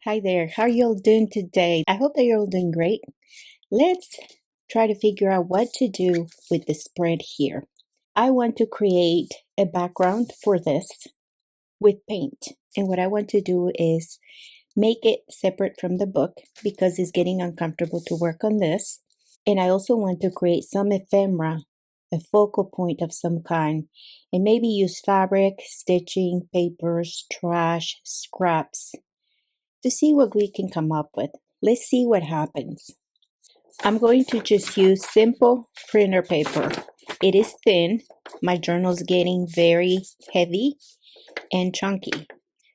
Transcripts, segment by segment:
Hi there, how are you all doing today? I hope that you're all doing great. Let's try to figure out what to do with the spread here. I want to create a background for this with paint. And what I want to do is make it separate from the book because it's getting uncomfortable to work on this. And I also want to create some ephemera, a focal point of some kind, and maybe use fabric, stitching, papers, trash, scraps, to see what we can come up with. Let's see what happens. I'm going to just use simple printer paper. It is thin. My journal's getting very heavy and chunky,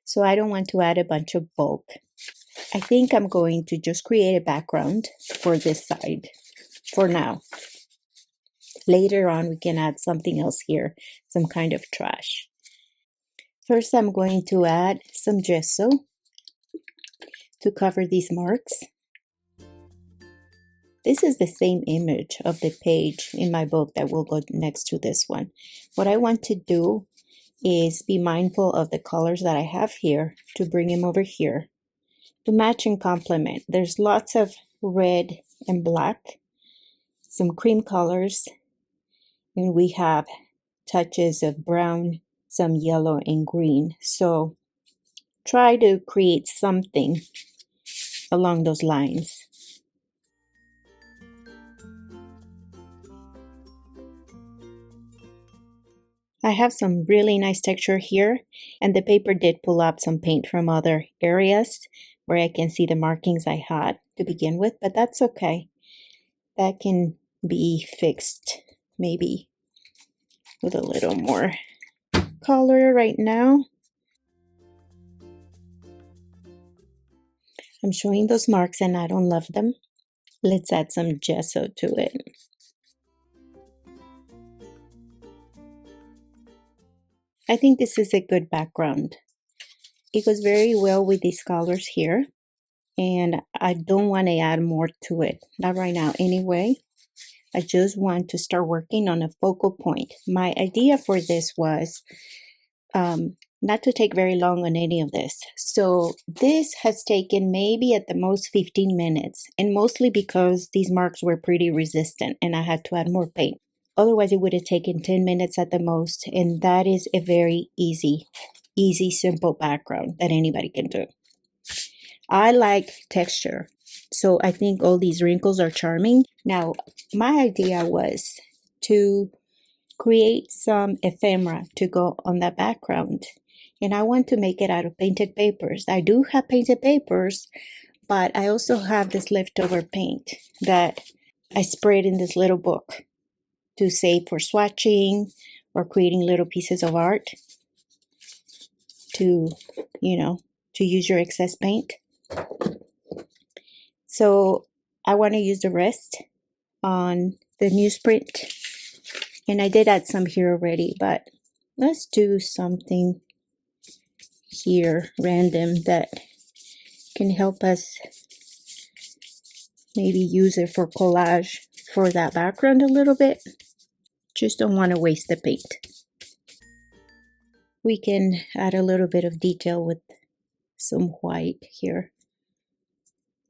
so I don't want to add a bunch of bulk. I think I'm going to just create a background for this side for now. Later on, we can add something else here, some kind of trash. First, I'm going to add some gesso to cover these marks. This is the same image of the page in my book that will go next to this one. What I want to do is be mindful of the colors that I have here to bring them over here to match and complement. There's lots of red and black, some cream colors, and we have touches of brown, some yellow and green. So try to create something along those lines. I have some really nice texture here, and the paper did pull up some paint from other areas where I can see the markings I had to begin with, but that's okay. That can be fixed maybe with a little more color right now. I'm showing those marks and I don't love them. Let's add some gesso to it. I think this is a good background. It goes very well with these colors here, and I don't want to add more to it. Not right now anyway. I just want to start working on a focal point. My idea for this was not to take very long on any of this. So this has taken maybe at the most 15 minutes, and mostly because these marks were pretty resistant and I had to add more paint. Otherwise, it would have taken 10 minutes at the most, and that is a very easy, simple background that anybody can do. I like texture, so I think all these wrinkles are charming. Now, my idea was to create some ephemera to go on that background, and I want to make it out of painted papers. I do have painted papers, but I also have this leftover paint that I sprayed in this little book to save for swatching or creating little pieces of art to, to use your excess paint. So I want to use the rest on the newsprint, and I did add some here already, but let's do something here random that can help us maybe use it for collage for that background a little bit. Just don't want to waste the paint. We can add a little bit of detail with some white here.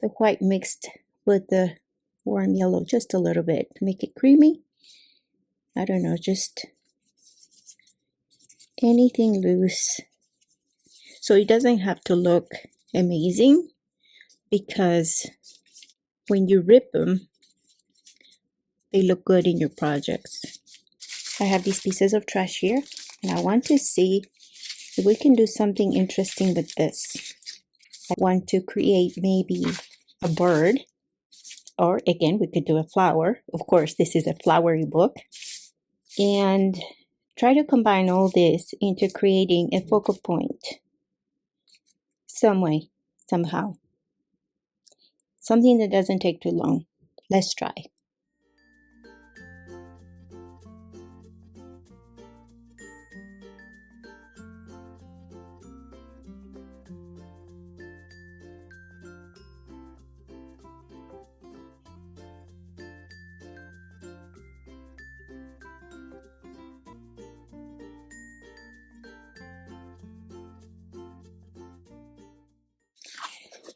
The white mixed with the warm yellow just a little bit to make it creamy. I don't know, just anything loose. So it doesn't have to look amazing, because when you rip them, they look good in your projects. I have these pieces of trash here, and I want to see if we can do something interesting with this. I want to create maybe a bird, or again, we could do a flower. Of course, this is a flowery book. And try to combine all this into creating a focal point some way, somehow. Something that doesn't take too long. Let's try.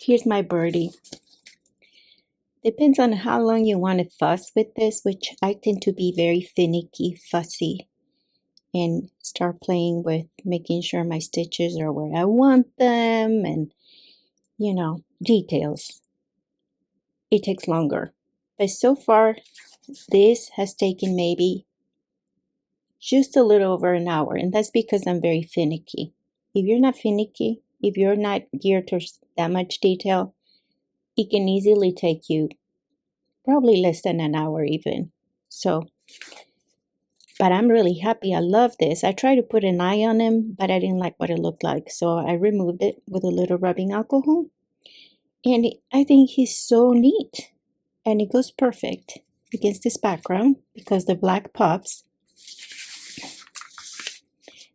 Here's my birdie. Depends on how long you want to fuss with this, which I tend to be very finicky, fussy, and start playing with making sure my stitches are where I want them and, details. It takes longer. But so far, this has taken maybe just a little over an hour, and that's because I'm very finicky. If you're not finicky, if you're not geared towards that much detail, it can easily take you probably less than an hour even. So, but I'm really happy. I love this. I tried to put an eye on him, but I didn't like what it looked like. So I removed it with a little rubbing alcohol. And I think he's so neat. And it goes perfect against this background because the black pops.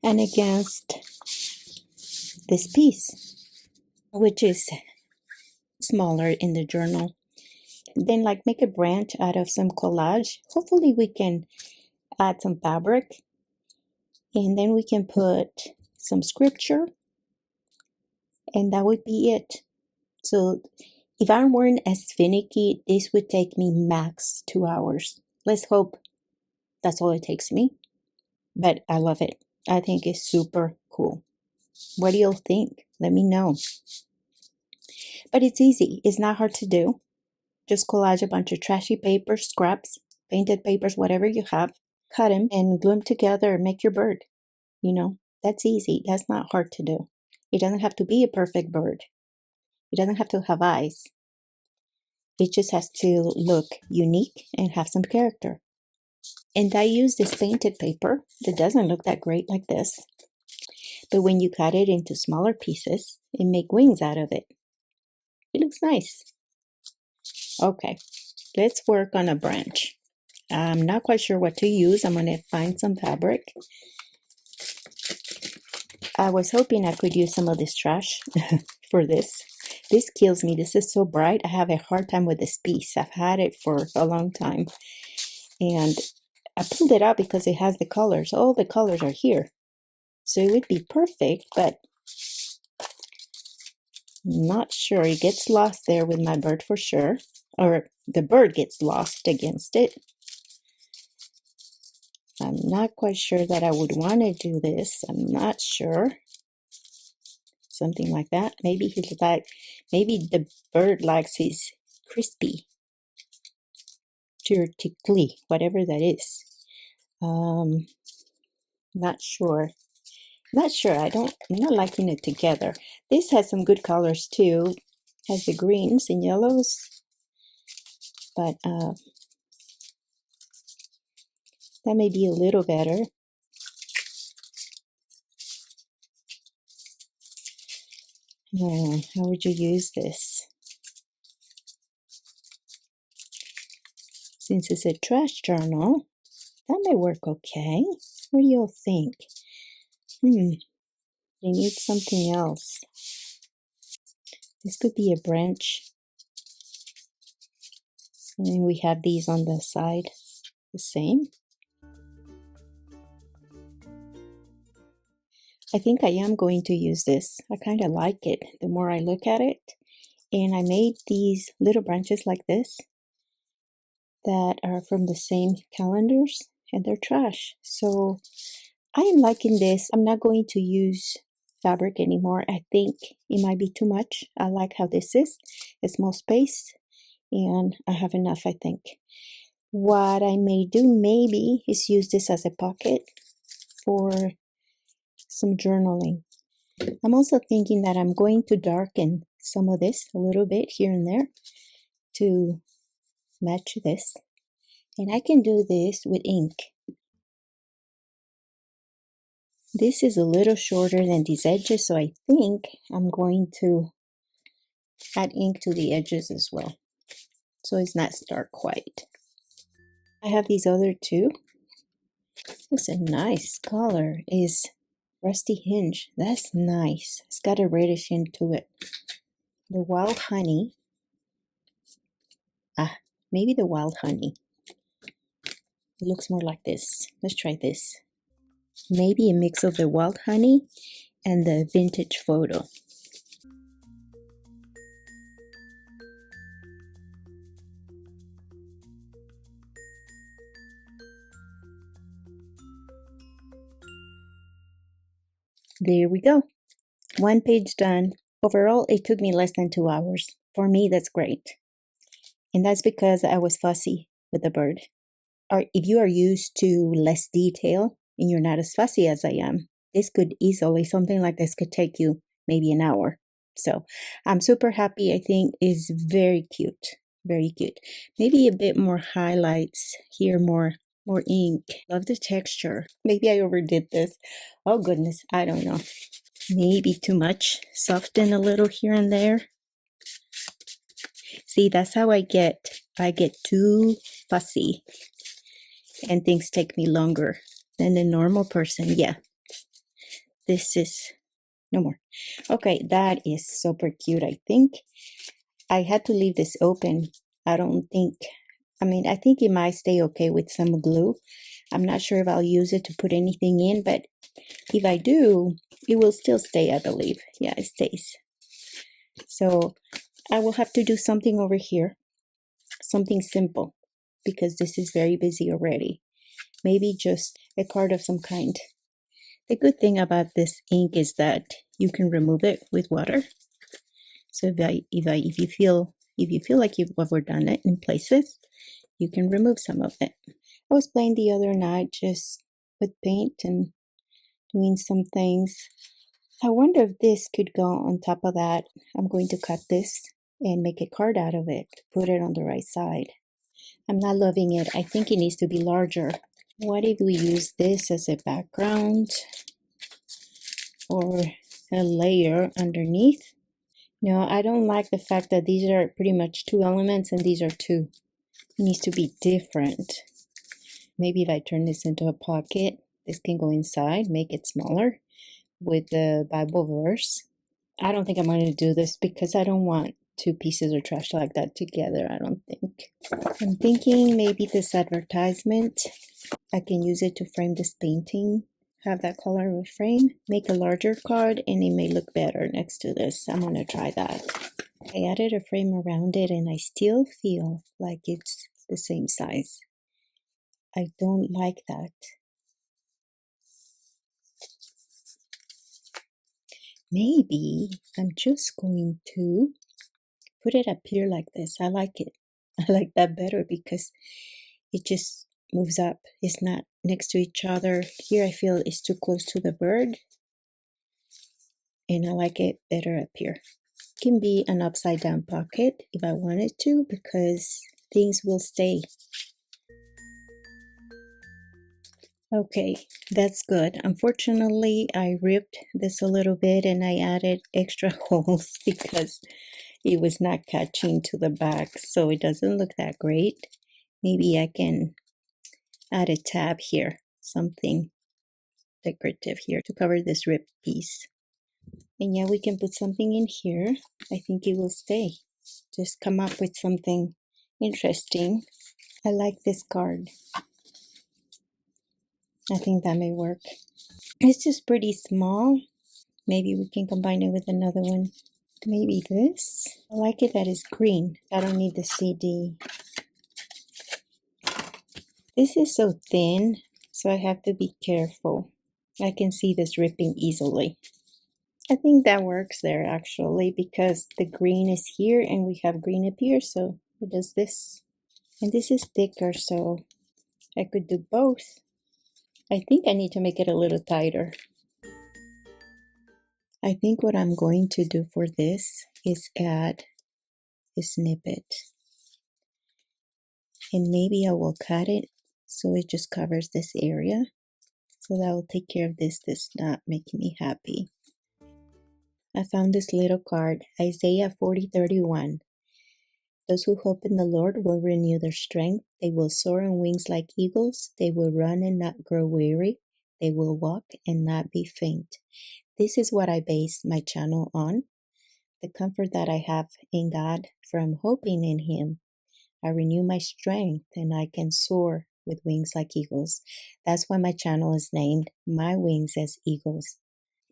And against this piece, which is smaller in the journal. Then make a branch out of some collage. Hopefully we can add some fabric, and then we can put some scripture, and that would be it. So if I weren't as finicky, this would take me max 2 hours. Let's hope that's all it takes me. But I love it. I think it's super cool. What do you think? Let me know. But it's easy. It's not hard to do. Just collage a bunch of trashy papers, scraps, painted papers, whatever you have. Cut them and glue them together and make your bird. That's easy. That's not hard to do. It doesn't have to be a perfect bird. It doesn't have to have eyes. It just has to look unique and have some character. And I use this painted paper that doesn't look that great like this. But when you cut it into smaller pieces and make wings out of it, it looks nice. Okay, let's work on a branch. I'm not quite sure what to use. I'm going to find some fabric. I was hoping I could use some of this trash for this. This kills me. This is so bright. I have a hard time with this piece. I've had it for a long time. And I pulled it out because it has the colors. All the colors are here. So it would be perfect, but I'm not sure. It gets lost there with my bird for sure. Or the bird gets lost against it. I'm not quite sure that I would want to do this. I'm not sure. Something like that. Maybe maybe the bird likes his crispy, tickly, whatever that is. Not sure. Not sure. I'm not liking it together. This has some good colors too. Has the greens and yellows, but that may be a little better. How would you use this? Since it's a trash journal, that may work okay. What do you all think? They need something else. This could be a branch. And then we have these on the side, the same. I think I am going to use this. I kind of like it the more I look at it. And I made these little branches like this that are from the same calendars, and they're trash. So I am liking this. I'm not going to use fabric anymore. I think it might be too much. I like how this is. A small space, and I have enough, I think. What I may do maybe is use this as a pocket for some journaling. I'm also thinking that I'm going to darken some of this a little bit here and there to match this. And I can do this with ink. This is a little shorter than these edges, so I think I'm going to add ink to the edges as well, so it's not stark white. I have these other two. It's a nice color. Is Rusty Hinge. That's nice. It's got a reddish into it. The Wild Honey. Maybe the Wild Honey. It looks more like this. Let's try this. Maybe a mix of the Wild Honey and the Vintage Photo. There we go. One page done. Overall, it took me less than 2 hours. For me, that's great. And that's because I was fussy with the bird. Or if you are used to less detail and you're not as fussy as I am, this could easily, something like this could take you maybe an hour. So I'm super happy. I think is very cute. Very cute. Maybe a bit more highlights here, more ink. Love the texture. Maybe I overdid this. Oh goodness, I don't know. Maybe too much. Soften a little here and there. See, that's how I get too fussy and things take me longer than a normal person. Yeah, this is no more. Okay, that is super cute. I think I had to leave this open. I think it might stay okay with some glue. I'm not sure if I'll use it to put anything in, but if I do, it will still stay, I believe. Yeah, it stays. So I will have to do something over here, something simple, because this is very busy already. Maybe just a card of some kind. The good thing about this ink is that you can remove it with water. So if you feel like you've overdone it in places, you can remove some of it. I was playing the other night just with paint and doing some things. I wonder if this could go on top of that. I'm going to cut this and make a card out of it, put it on the right side. I'm not loving it. I think it needs to be larger. What if we use this as a background or a layer underneath? No, I don't like the fact that these are pretty much 2 elements and these are 2. It needs to be different. Maybe if I turn this into a pocket, this can go inside, make it smaller with the Bible verse. I don't think I'm going to do this because I don't want 2 pieces of trash like that together, I don't think. I'm thinking maybe this advertisement, I can use it to frame this painting, have that color of a frame, make a larger card, and it may look better next to this. I'm going to try that. I added a frame around it and I still feel like it's the same size. I don't like that. Maybe I'm just going to put it up here like this. I like it. I like that better because it just moves up. It's not next to each other. Here I feel it's too close to the bird. And I like it better up here. It can be an upside down pocket if I wanted to because things will stay. Okay, that's good. Unfortunately, I ripped this a little bit and I added extra holes because it was not catching to the back, so it doesn't look that great. Maybe I can add a tab here, something decorative here to cover this ripped piece. And yeah, we can put something in here. I think it will stay. Just come up with something interesting. I like this card. I think that may work. It's just pretty small. Maybe we can combine it with another one. Maybe this. I like it that it's green. I don't need the CD. This is so thin, so I have to be careful. I can see this ripping easily. I think that works there actually because the green is here and we have green up here, so it does this. And this is thicker, so I could do both. I think I need to make it a little tighter. I think what I'm going to do for this is add a snippet. And maybe I will cut it so it just covers this area. So that will take care of this not making me happy. I found this little card, Isaiah 40:31. Those who hope in the Lord will renew their strength. They will soar on wings like eagles. They will run and not grow weary. They will walk and not be faint. This is what I base my channel on. The comfort that I have in God from hoping in Him. I renew my strength and I can soar with wings like eagles. That's why my channel is named My Wings as Eagles.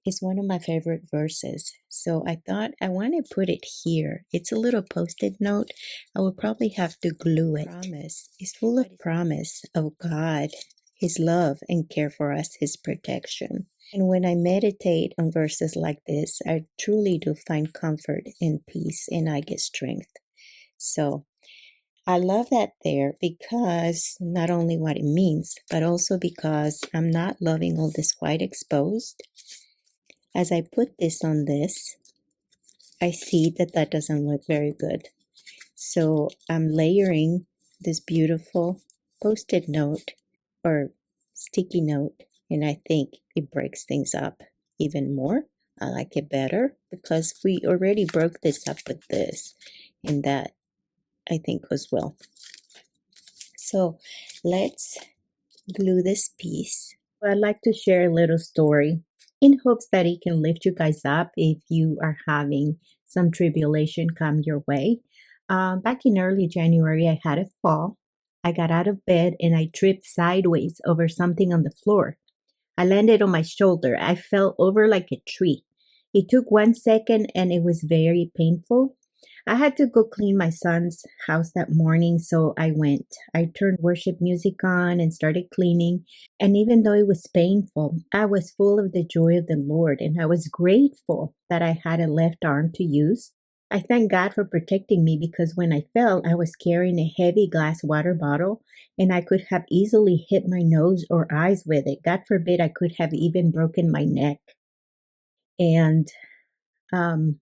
It's one of my favorite verses. So I thought I want to put it here. It's a little post-it note. I will probably have to glue it. Promise. It's full of promise of God His love and care for us, His protection. And when I meditate on verses like this, I truly do find comfort and peace, and I get strength. So I love that there because not only what it means, but also because I'm not loving all this white exposed. As I put this on this, I see that that doesn't look very good. So I'm layering this beautiful post-it note or sticky note, and I think it breaks things up even more. I like it better because we already broke this up with this, and that I think was well. So let's glue this piece. I'd like to share a little story in hopes that it can lift you guys up if you are having some tribulation come your way. Back in early January, I had a fall. I got out of bed and I tripped sideways over something on the floor. I landed on my shoulder. I fell over like a tree. It took 1 second and it was very painful. I had to go clean my son's house that morning, so I went. I turned worship music on and started cleaning. And even though it was painful, I was full of the joy of the Lord, and I was grateful that I had a left arm to use. I thank God for protecting me because when I fell, I was carrying a heavy glass water bottle and I could have easily hit my nose or eyes with it. God forbid I could have even broken my neck. And um,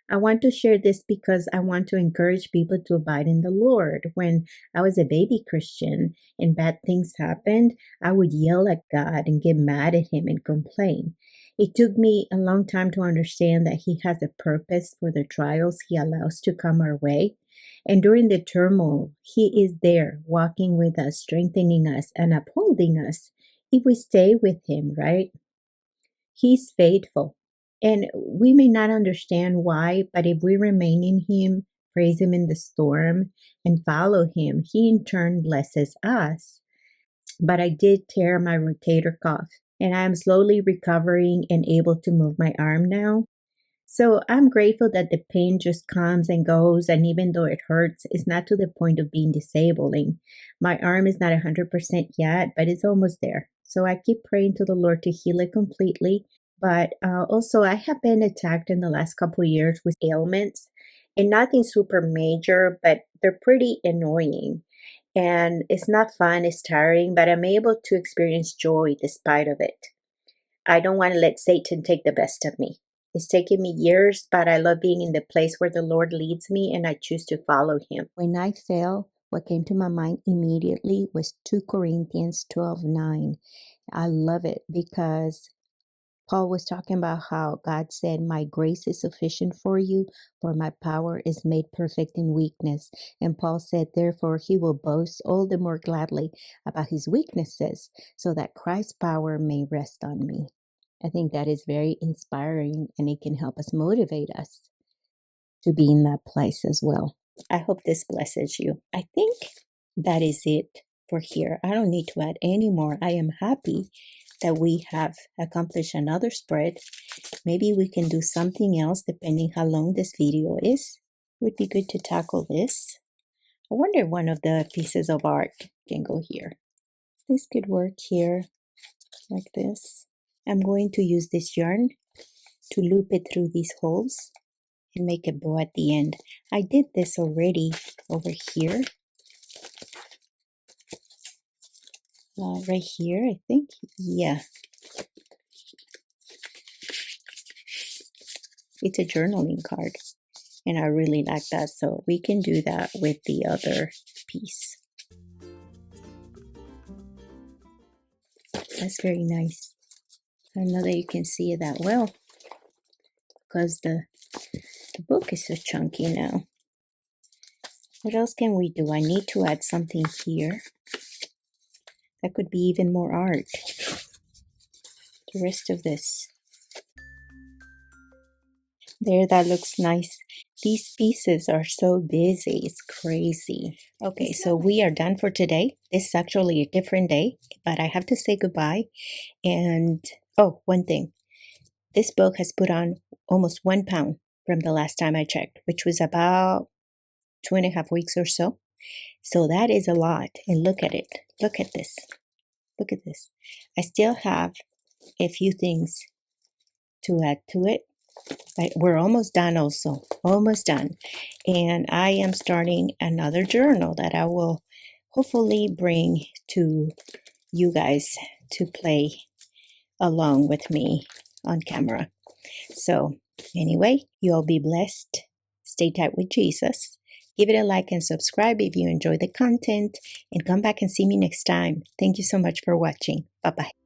I want to share this because I want to encourage people to abide in the Lord. When I was a baby Christian and bad things happened, I would yell at God and get mad at Him and complain. It took me a long time to understand that He has a purpose for the trials He allows to come our way. And during the turmoil, He is there walking with us, strengthening us, and upholding us if we stay with Him, right? He's faithful. And we may not understand why, but if we remain in Him, praise Him in the storm, and follow Him, He in turn blesses us. But I did tear my rotator cuff, and I am slowly recovering and able to move my arm now. So I'm grateful that the pain just comes and goes, and even though it hurts, it's not to the point of being disabling. My arm is not 100% yet, but it's almost there. So I keep praying to the Lord to heal it completely. But also, I have been attacked in the last couple of years with ailments, and nothing super major, but they're pretty annoying. And it's not fun, it's tiring, but I'm able to experience joy despite of it. I don't want to let Satan take the best of me. It's taken me years, but I love being in the place where the Lord leads me and I choose to follow Him. When I fell, what came to my mind immediately was 2 Corinthians 12:9. I love it because Paul was talking about how God said, "My grace is sufficient for you, for my power is made perfect in weakness." And Paul said, therefore, he will boast all the more gladly about his weaknesses, so that Christ's power may rest on me. I think that is very inspiring, and it can help us motivate us to be in that place as well. I hope this blesses you. I think that is it for here. I don't need to add any more. I am happy that we have accomplished another spread. Maybe we can do something else depending how long this video is. It would be good to tackle this. I wonder if one of the pieces of art can go here. This could work here like this. I'm going to use this yarn to loop it through these holes and make a bow at the end. I did this already over here. Right here, I think. Yeah. It's a journaling card, and I really like that, so we can do that with the other piece. That's very nice. I don't know that you can see it that well because the book is so chunky now. What else can we do? I need to add something here. That could be even more art. The rest of this. There, that looks nice. These pieces are so busy, it's crazy. Okay, so we are done for today. This is actually a different day, but I have to say goodbye. And, oh, one thing. This book has put on almost 1 pound from the last time I checked, which was about 2.5 weeks or so. So that is a lot. And look at it. Look at this. Look at this. I still have a few things to add to it. We're almost done also. Almost done. And I am starting another journal that I will hopefully bring to you guys to play along with me on camera. So anyway, you all be blessed. Stay tight with Jesus. Give it a like and subscribe if you enjoy the content, and come back and see me next time. Thank you so much for watching. Bye-bye.